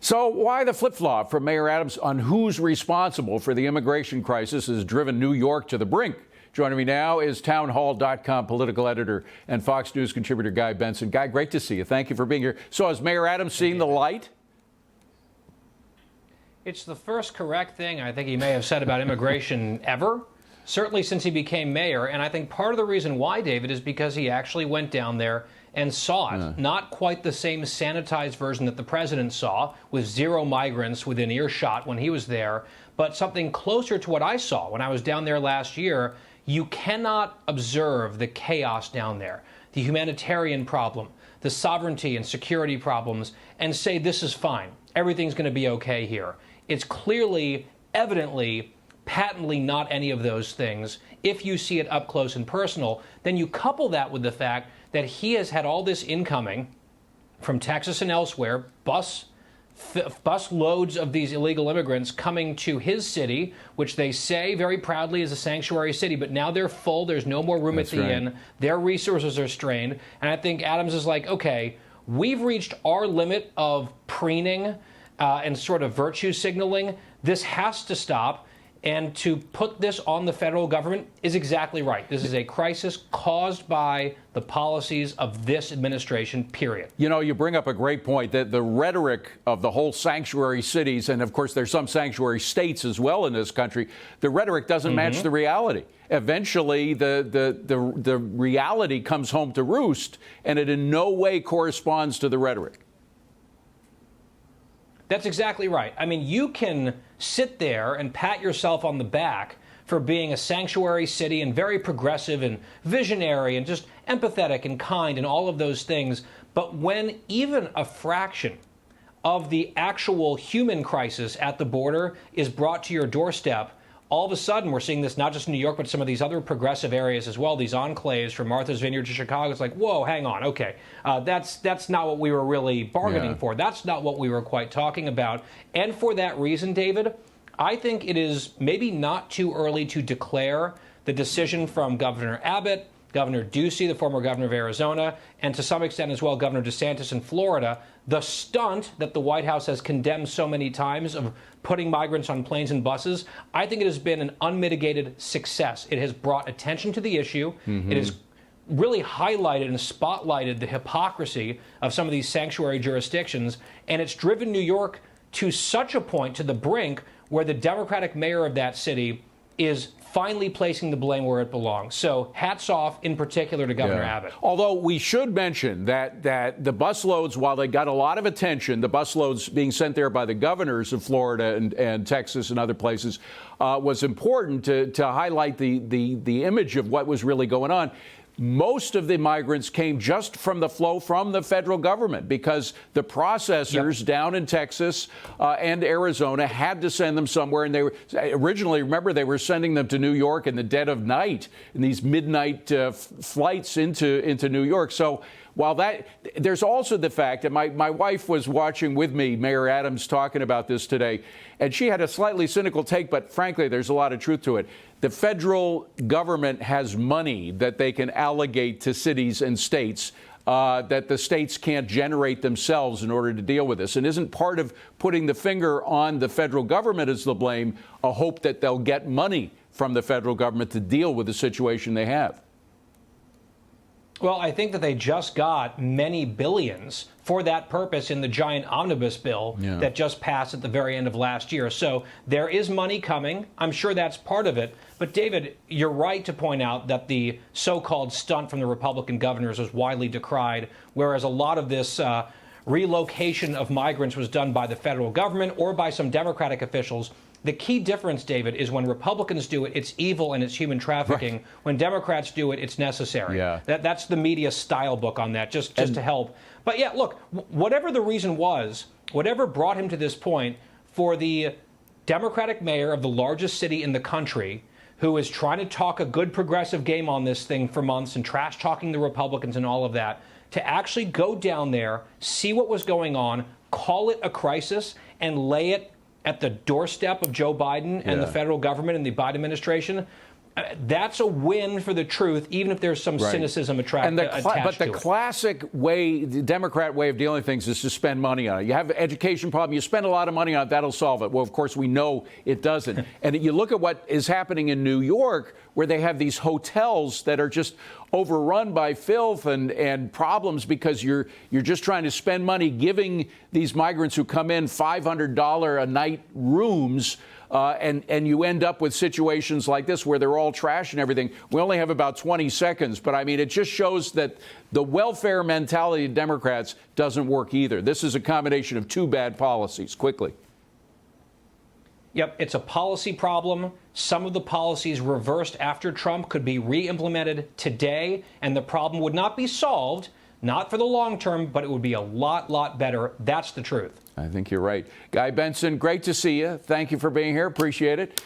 So why the flip-flop from Mayor Adams on who's responsible for the immigration crisis has driven New York to the brink? Joining me now is Townhall.com political editor and Fox News contributor Guy Benson. Guy, great to see you. Thank you for being here. So has Mayor Adams seen the light? It's the first correct thing I think he may have said about immigration ever, certainly since he became mayor. And I think part of the reason why, David, is because he actually went down there and saw it. Not quite the same sanitized version that the president saw, with zero migrants within earshot when he was there, but something closer to what I saw when I was down there last year. You cannot observe the chaos down there, the humanitarian problem, the sovereignty and security problems, and say this is fine. Everything's going to be okay here. It's clearly, evidently, patently not any of those things. If you see it up close and personal, then you couple that with the fact that he has had all this incoming from Texas and elsewhere, bus loads of these illegal immigrants coming to his city, which they say very proudly is a sanctuary city, but now they're full. There's no more room at the inn. Their resources are strained. And I think Adams is like, okay, we've reached our limit of preening and sort of virtue signaling. This has to stop. And to put this on the federal government is exactly right. This is a crisis caused by the policies of this administration, period. You know, you bring up a great point that the rhetoric of the whole sanctuary cities, and of course there's some sanctuary states as well in this country, the rhetoric doesn't match the reality. Eventually, the reality comes home to roost, and it in no way corresponds to the rhetoric. That's exactly right. I mean, you can sit there and pat yourself on the back for being a sanctuary city and very progressive and visionary and just empathetic and kind and all of those things. But when even a fraction of the actual human crisis at the border is brought to your doorstep, all of a sudden we're seeing this not just in New York, but some of these other progressive areas as well, these enclaves from Martha's Vineyard to Chicago. It's like, whoa, hang on. OK, that's not what we were really bargaining for. That's not what we were quite talking about. And for that reason, David, I think it is maybe not too early to declare the decision from Governor Abbott, Governor Ducey, the former governor of Arizona, and to some extent as well Governor DeSantis in Florida, the stunt that the White House has condemned so many times of putting migrants on planes and buses. I think it has been an unmitigated success. It has brought attention to the issue. It has really highlighted and spotlighted the hypocrisy of some of these sanctuary jurisdictions, and it's driven New York to such a point, to the brink, where the Democratic mayor of that city is finally placing the blame where it belongs. So hats off in particular to Governor Abbott. Although we should mention that the busloads, while they got a lot of attention, the busloads being sent there by the governors of Florida and Texas and other places was important to highlight the image of what was really going on. Most of the migrants came just from the flow from the federal government because the processors down in Texas and Arizona had to send them somewhere. And they were originally, remember, they were sending them to New York in the dead of night in these midnight flights into New York. So while there's also the fact that my wife was watching with me, Mayor Adams, talking about this today, and she had a slightly cynical take, but frankly, there's a lot of truth to it. The federal government has money that they can allocate to cities and states that the states can't generate themselves in order to deal with this. And isn't part of putting the finger on the federal government as the blame a hope that they'll get money from the federal government to deal with the situation they have? Well, I think that they just got many billions for that purpose in the giant omnibus bill that just passed at the very end of last year. So there is money coming. I'm sure that's part of it. But, David, you're right to point out that the so-called stunt from the Republican governors was widely decried, whereas a lot of this relocation of migrants was done by the federal government or by some Democratic officials. The key difference, David, is when Republicans do it, it's evil and it's human trafficking. Right. When Democrats do it, it's necessary. That's the media style book on that, just to help. But yeah, look, whatever the reason was, whatever brought him to this point, for the Democratic mayor of the largest city in the country, who is trying to talk a good progressive game on this thing for months and trash talking the Republicans and all of that, to actually go down there, see what was going on, call it a crisis, and lay it at the doorstep of Joe Biden and the federal government and the Biden administration, That's a win for the truth, even if there's some cynicism attached but the to it. classic way, the Democrat way of dealing with things is to spend money on it. You have an education problem, you spend a lot of money on it, that'll solve it. Well, of course, we know it doesn't. And you look at what is happening in New York, where they have these hotels that are just overrun by filth and problems because you're just trying to spend money giving these migrants who come in $500 a night rooms. And you end up with situations like this where they're all trash and everything. We only have about 20 seconds, but I mean, it just shows that the welfare mentality of Democrats doesn't work either. This is a combination of two bad policies. Quickly. Yep, it's a policy problem. Some of the policies reversed after Trump could be re-implemented today, and the problem would not be solved, not for the long term, but it would be a lot better. That's the truth. I think you're right. Guy Benson, great to see you. Thank you for being here. Appreciate it.